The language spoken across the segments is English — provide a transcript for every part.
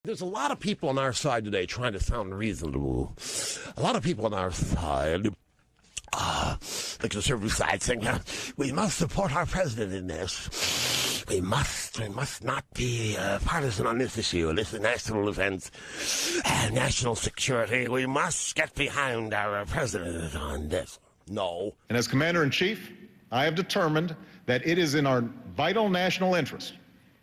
There's a lot of people on our side today trying to sound reasonable. A lot of people on our side, the conservative side, saying, we must support our president in this. We must not be partisan on this issue. This is national defense and national security. We must get behind our president on this. No. And as Commander-in-Chief, I have determined that it is in our vital national interest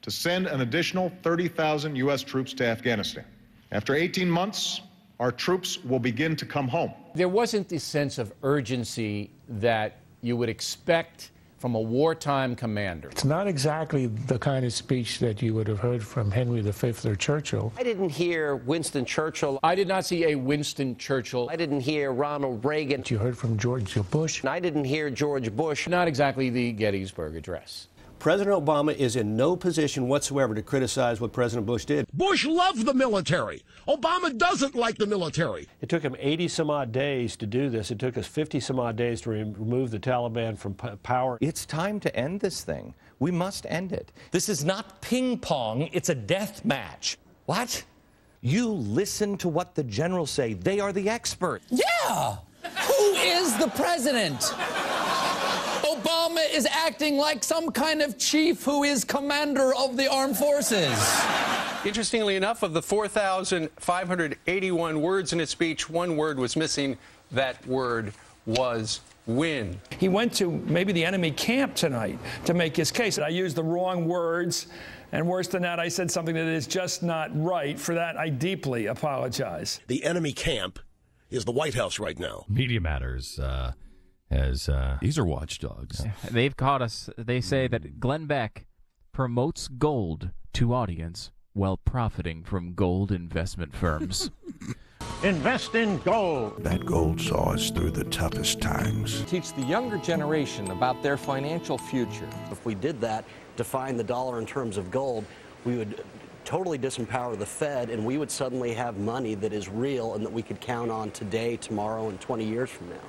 to send an additional 30,000 U.S. troops to Afghanistan. After 18 months, our troops will begin to come home. There wasn't the sense of urgency that you would expect from a wartime commander. It's not exactly the kind of speech that you would have heard from Henry V or Churchill. I didn't hear Winston Churchill. I did not see a Winston Churchill. I didn't hear Ronald Reagan. You heard from George Bush. And I didn't hear George Bush. Not exactly the Gettysburg Address. President Obama is in no position whatsoever to criticize what President Bush did. Bush loved the military. Obama doesn't like the military. It took him 80-some-odd days to do this. It took us 50-some-odd days to remove the Taliban from power. It's time to end this thing. We must end it. This is not ping pong. It's a death match. What? You listen to what the generals say. They are the experts. Yeah! Who is the president? Obama is acting like some kind of chief who is commander of the armed forces. Interestingly enough, of the 4,581 words in his speech, one word was missing. That word was win. He went to maybe the enemy camp tonight to make his case. I used the wrong words, and worse than that, I said something that is just not right. For that, I deeply apologize. The enemy camp is the White House right now. Media Matters these are watchdogs. They've caught us. They say that Glenn Beck promotes gold to audience while profiting from gold investment firms. Invest in gold. That gold saw us through the toughest times. Teach the younger generation about their financial future. If we did that, define the dollar in terms of gold, we would totally disempower the Fed, and we would suddenly have money that is real and that we could count on today, tomorrow, and 20 years from now.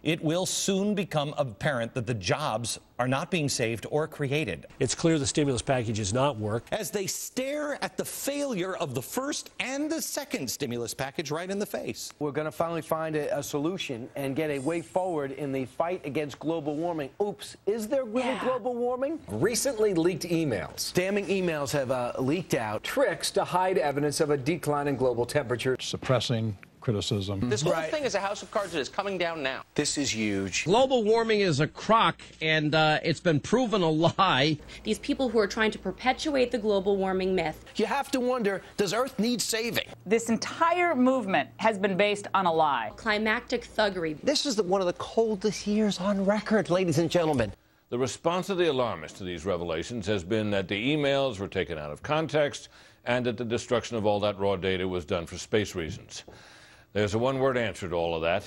It will soon become apparent that the jobs are not being saved or created. It's clear the stimulus package does not work. As they stare at the failure of the first and the second stimulus package right in the face. We're going to finally find a solution and get a way forward in the fight against global warming. Oops, is there really global warming? Recently leaked emails. Damning emails have leaked out. Tricks to hide evidence of a decline in global temperature. Suppressing criticism. This whole thing is a house of cards that is coming down now. This is huge. Global warming is a crock, and it's been proven a lie. These people who are trying to perpetuate the global warming myth. You have to wonder, does Earth need saving? This entire movement has been based on a lie. Climactic thuggery. This is one of the coldest years on record, ladies and gentlemen. The response of the alarmists to these revelations has been that the emails were taken out of context and that the destruction of all that raw data was done for space reasons. There's a one-word answer to all of that.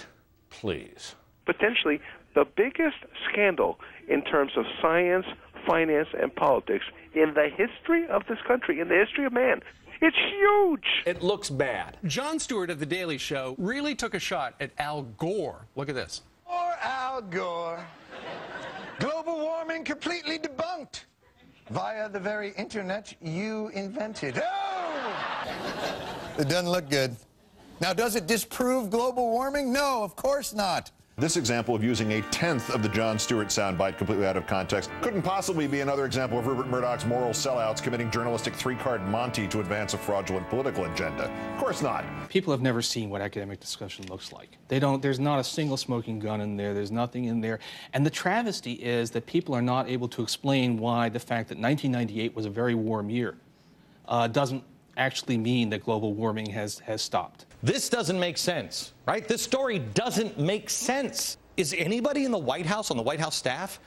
Please. Potentially the biggest scandal in terms of science, finance, and politics in the history of this country, in the history of man. It's huge. It looks bad. Jon Stewart of The Daily Show really took a shot at Al Gore. Look at this. Poor Al Gore. Global warming completely debunked via the very internet you invented. Oh! It doesn't look good. Now, does it disprove global warming? No, of course not. This example of using a tenth of the Jon Stewart soundbite completely out of context couldn't possibly be another example of Rupert Murdoch's moral sellouts committing journalistic three-card Monty to advance a fraudulent political agenda. Of course not. People have never seen what academic discussion looks like. There's not a single smoking gun in there. There's nothing in there. And the travesty is that people are not able to explain why the fact that 1998 was a very warm year doesn't actually mean that global warming has stopped. This doesn't make sense, right? This story doesn't make sense. Is anybody in the White House, on the White House staff,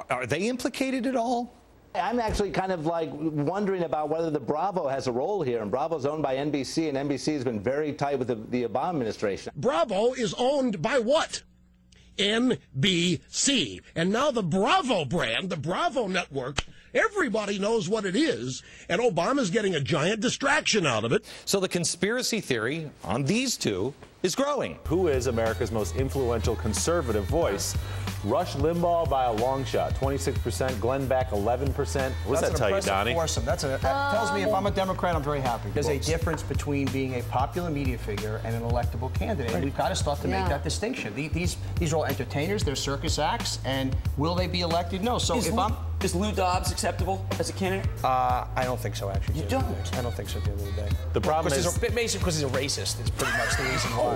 are they implicated at all? I'm actually kind of like wondering about whether the Bravo has a role here. And Bravo's owned by NBC, and NBC has been very tight with the Obama administration. Bravo is owned by what? NBC. And now the Bravo brand, the Bravo network, Everybody knows what it is, and Obama's getting a giant distraction out of it. So the conspiracy theory on these two is growing. Who is America's most influential conservative voice? Rush Limbaugh by a long shot, 26%. Glenn Beck, 11%. What does that tell you, Donnie? That tells me if I'm a Democrat, I'm very happy. There's a difference between being a popular media figure and an electable candidate. And we've got to start to make that distinction. These are all entertainers, they're circus acts, and will they be elected? No. So is Lou Dobbs acceptable as a candidate? I don't think so, actually. You don't? I don't think so at the end of the day. The problem is... Basically because he's a racist is pretty much the reason why.